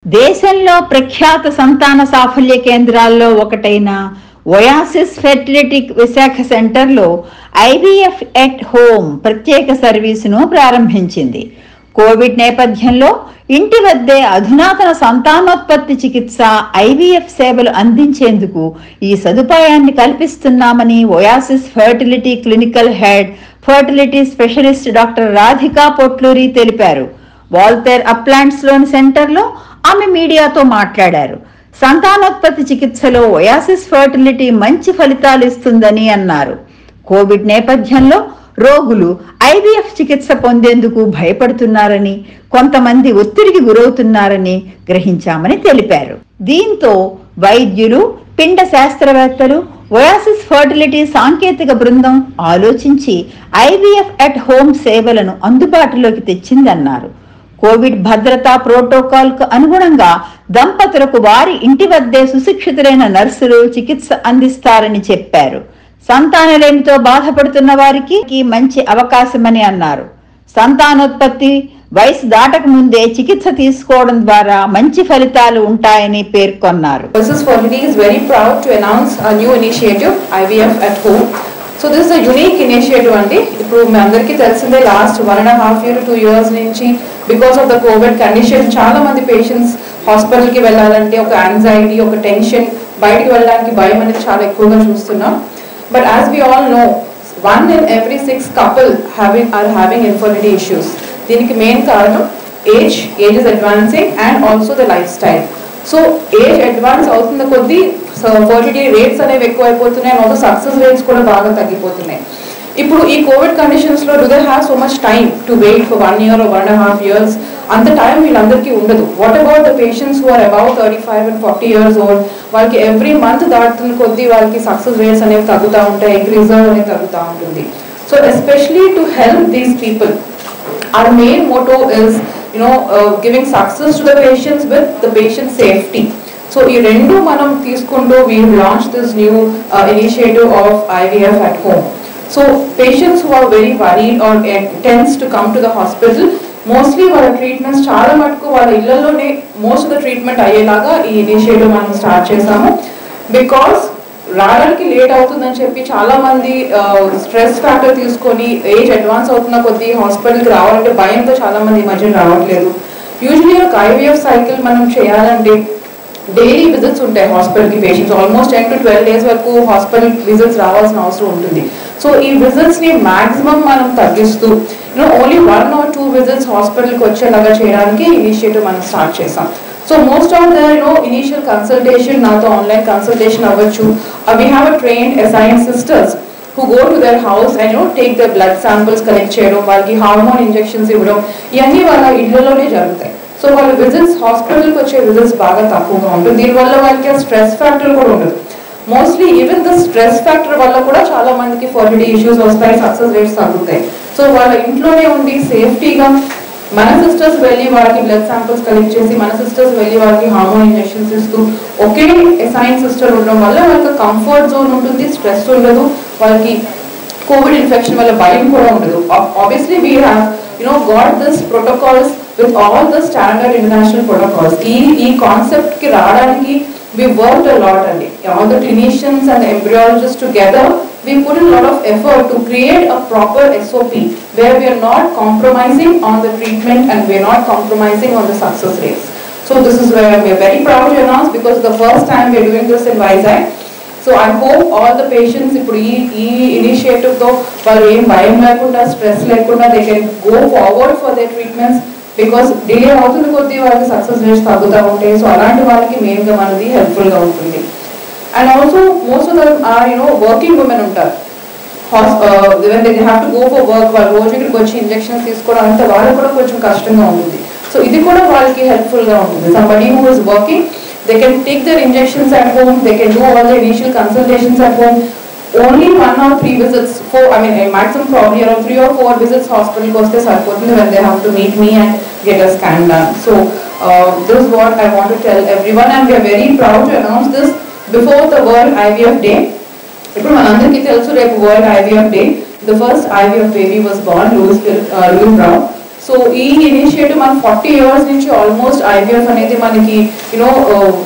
దేశంలో ప్రఖ్యాత సంతాన సాఫల్య కేంద్రాల్లో ఒకటైన ఒయాసిస్ ఫెర్టిలిటీ విశాఖ సెంటర్లో ఐవీఎఫ్ ఎట్ హోమ్ ప్రత్యేక సర్వీసును ప్రారంభించింది. కోవిడ్ నేపథ్యంలో ఇంటి వద్దే అధునాతన సంతానోత్పత్తి చికిత్స ఐవీఎఫ్ సేవలు అందించేందుకు ఈ సదుపాయాన్ని కల్పిస్తున్నామని Oasis fertility clinical head fertility specialist doctor Radhika Potluri తెలిపారు. వాల్తేర్ అప్లాంట్స్ లోని సెంటర్లో ఆమె మీడియాతో మాట్లాడారు. సంతానోత్పత్తి చికిత్సలో ఒయాసిస్ ఫెర్టిలిటీ మంచి ఫలితాలు ఇస్తుందని అన్నారు. కోవిడ్ నేపథ్యంలో రోగులు ఐవీఎఫ్ చికిత్స పొందేందుకు భయపడుతున్నారని, కొంతమంది ఒత్తిడికి గురవుతున్నారని గ్రహించామని తెలిపారు. దీంతో వైద్యులు, పిండ శాస్త్రవేత్తలు, ఒయాసిస్ ఫెర్టిలిటీ సాంకేతిక బృందం ఆలోచించి ఐవీఎఫ్ ఎట్ హోమ్ సేవలను అందుబాటులోకి తెచ్చిందన్నారు. కోవిడ్ భద్రతా ప్రోటోకాల్ కు అనుగుణంగా దంపతులకు వారి ఇంటి వద్దే సుశిక్షితులైన నర్సులు చికిత్స అందిస్తారని చెప్పారు. సంతానలేమితో బాధపడుతున్న వారికి మంచి అవకాశమని అన్నారు. సంతానోత్పత్తి వయసు దాటక ముందే చికిత్స తీసుకోవడం ద్వారా మంచి ఫలితాలు ఉంటాయని పేర్కొన్నారు. So this is a unique initiative అండి. ఇప్పుడు మీ అందరికీ తెలిసిందే లాస్ట్ 1.5 year to 2 years నుంచి because of the Covid condition చాలా మంది పేషెంట్స్ హాస్పిటల్కి వెళ్ళాలంటే ఒక యాంగ్జైటీ, ఒక టెన్షన్, బయటికి వెళ్ళడానికి భయం అనేది చాలా ఎక్కువగా చూస్తున్నాం. But as we all know 1 in every 6 couple are having infertility issues. దీనికి మెయిన్ కారణం age is advancing and also the life style. So age advance అవుతున్న కొద్దీ ఫర్టిలిటీ రేట్స్ అనేవి ఎక్కువైపోతున్నాయి అండ్ ఆల్సో సక్సెస్ రేట్స్ కూడా బాగా తగ్గిపోతున్నాయి. ఇప్పుడు ఈ కోవిడ్ కండిషన్స్లో do they have so much time to wait for 1 year or 1.5 years? అంత టైం వీళ్ళందరికీ ఉండదు. What about the patients who are about 35 and 40 years old? వాళ్ళకి ఎవ్రీ మంత్ దాటుతున్న కొద్దీ వాళ్ళకి సక్సెస్ రేట్స్ అనేవి తగ్గుతూ ఉంటాయి, ఎగ్ రిజర్వ్ అనేది తగ్గుతూ ఉంటుంది. So especially to help these people, our main motto is giving success to the patients with the patient safety. So ee rendu manam teeskundu we launched this new initiative of IVF at home. So patients who are very worried or tends to come to the hospital, mostly వాళ్ళ treatments చాలా మటుకు వాళ్ళ ఇళ్లలోనే most of the treatment అయ్యేలాగా ఈ initiative మనం start చేసాము. Because రావడానికి లేట్ అవుతుందని చెప్పి చాలా మంది స్ట్రెస్ ఫ్యాక్టర్ తీసుకొని ఏజ్ అడ్వాన్స్ అవుతున్న కొద్దీ హాస్పిటల్కి రావాలంటే భయంతో చాలా మంది ఈ మధ్య రావట్లేదు. యూజువలీ ఒక ఐవీఎఫ్ సైకిల్ మనం చేయాలంటే డైలీ విజిట్స్ ఉంటాయి హాస్పిటల్కి. పేషెంట్స్ ఆల్మోస్ట్ 10 to 12 days వరకు హాస్పిటల్ విజిట్స్ రావాల్సిన అవసరం ఉంటుంది. సో ఈ విజిట్స్ని మ్యాక్సిమం మనం తగ్గిస్తూ ఓన్లీ 1 or 2 విజిట్స్ హాస్పిటల్కి వచ్చేలాగా చేయడానికి ఇనిషియేటివ్ మనం స్టార్ట్ చేసాం. So most of the initial consultation, nato online consultation avvachu, we have a trained assigned sisters who go to their house and take their blood samples, collect cheyadam, valki hormone injections ivvadam, iyanni valla illolone jarugutayi. So valla visits hospital ki vache visits baga takkuva untundi. Deen valla valki stress factor kuda undadu. Mostly even the stress factor valla kuda chaala mandiki fertility issues vastayi, success rates taggutayi. So valla intlone undi safety ga మన sisters వెళ్ళి వాళ్ళకి blood samples collect చేసి, మన sisters వెళ్ళి వాళ్ళకి hormone injections ఇస్తూ ఒకే assign sister ఉండడం వల్ల వాళ్ళకి కంఫర్ట్ జోన్ ఉంటుంది, స్ట్రెస్ ఉండదు, వాళ్ళకి కోవిడ్ ఇన్ఫెక్షన్ వల్ల భయం కూడా ఉండదు. Obviously we have got this protocols with all the standard international protocols. ఈ కాన్సెప్ట్ కి రావడానికి we worked a lot and all the clinicians and the embryologists together, we put a lot of effort to create a proper SOP where we are not compromising on the treatment and we are not compromising on the success rates. So this is where we are very proud to announce, because the first time we are doing this in Vizag. So I hope all the patients ippudu ee initiative tho vallu em bayam lekunda stress lekunda they can go forward for their treatments, because delay అవుతున్న కొద్దీ వాళ్ళకి success rates తగ్గుతూ ఉంటాయి. So అలాంటి వాళ్ళకి మెయిన్గా మనది హెల్ప్ఫుల్గా ఉంటుంది. And also most of them are working women ఉంటారు. When they have to go for work, వాళ్ళు రోజు ఇక్కడికి వచ్చి ఇంజెక్షన్స్ తీసుకోవడం అంతా వాళ్ళకి కూడా కొంచెం కష్టంగా ఉంటుంది. సో ఇది కూడా వాళ్ళకి హెల్ప్ఫుల్గా ఉంటుంది. Somebody who is working, they can take their injections at home, they can do all the initial consultations at home. Only 1 or 3 visits, maximum probably around 3 or 4 visits hospital koste sarpotundi when they have to meet me and get a scan done. So this is what I want to tell everyone, and we are very proud to announce this before the World IVF Day. Ippudu manandariki telusu repu World IVF Day. The first IVF baby was born, Louis Brown. So ఈ initiative మనం 40 years నుంచి almost IVF అనేది మనకి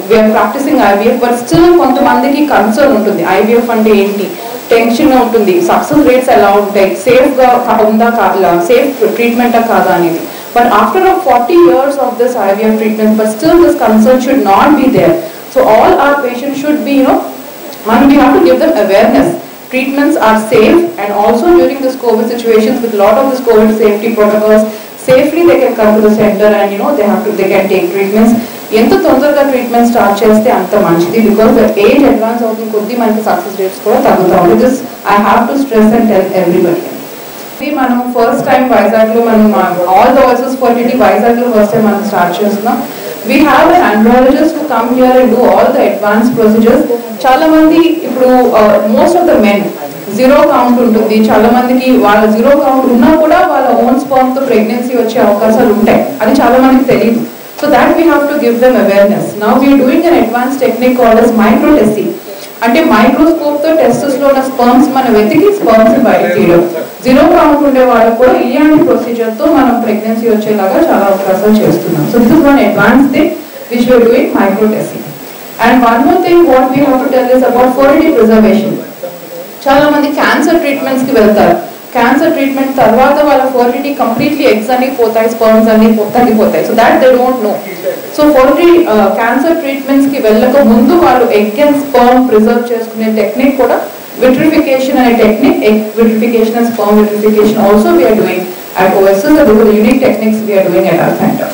we are practising IVF, but still కొంతమందికి concern ఉంటుంది IVF అంటే ఏంటి, tension ఉంటుంది, సక్సెస్ రేట్స్ ఎలా ఉంటాయి, సేఫ్గా ఉందా కాదా, సేఫ్ ట్రీట్మెంటా కాదా అనేది. But after 40 years of this IVF treatment, but still this concern should not be there. So all our patients should be, we have to give them awareness. Treatments are safe, and also during this COVID situations with a lot of this COVID safety protocols, safely they can come to the center and they can take treatments. ఎంత తొందరగా treatment start చేస్తే అంత మంచిది, because the age advance అవుతుంది కొద్దీ మనకి success rates కూడా తగ్గుతూ ఉంటాయి. This I have to stress and tell everybody. మనం ఫస్ట్ టైం వైజాగ్లో మనం ఆల్ ద వాయిసెస్ ఫర్టిలిటీ వైజాగ్లో ఫస్ట్ టైం మనం స్టార్ట్ చేస్తున్నాం. We have an andrologist to come here and do all the advance procedures. చాలా మంది ఇప్పుడు most of the men zero count ఉంటుంది, చాలా మందికి వాళ్ళ జీరో కౌంట్ ఉన్నా కూడా వాళ్ళ ఓన్ స్పర్మ్ తో ప్రెగ్నెన్సీ వచ్చే అవకాశాలు ఉంటాయి, అది చాలా మందికి తెలియదు. So that we have to give them awareness. Now we are doing an advance technique called as microtesting. అంటే మైక్రోస్కోప్ తో టెస్టెస్ లో ఉన్న స్పర్మ్స్ మనం వెతికి స్పర్మ్స్ బయట తీయడం. జీరో కౌంట్ ఉండే వాళ్ళకు కూడా ఇలాంటి ప్రొసీజర్ తో మనం ప్రెగ్నెన్సీ వచ్చేలాగా చాలా అవకాశాలు చేస్తున్నాం. So this is one advance thing which we are doing microtesting. And one more thing what we have to tell is about fertility preservation. చాలా మంది క్యాన్సర్ ట్రీట్మెంట్స్ కి వెళ్తారు. క్యాన్సర్ ట్రీట్మెంట్ తర్వాత వాళ్ళ ఫర్టిలిటీ కంప్లీట్లీ ఎగ్స్ అన్ని పోతాయి, స్పర్మ్స్ అన్ని తగ్గిపోతాయి. So that they don't know. So fertility cancer treatments కి వెళ్ళక ముందు వాళ్ళు ఎగ్ అండ్ స్పర్మ్ ప్రిజర్వ్ చేసుకునే టెక్నిక్ కూడా విట్రిఫికేషన్ అనే technique, egg vitrification and sperm vitrification also we are doing at OSS. Those are the unique techniques we are doing at our center.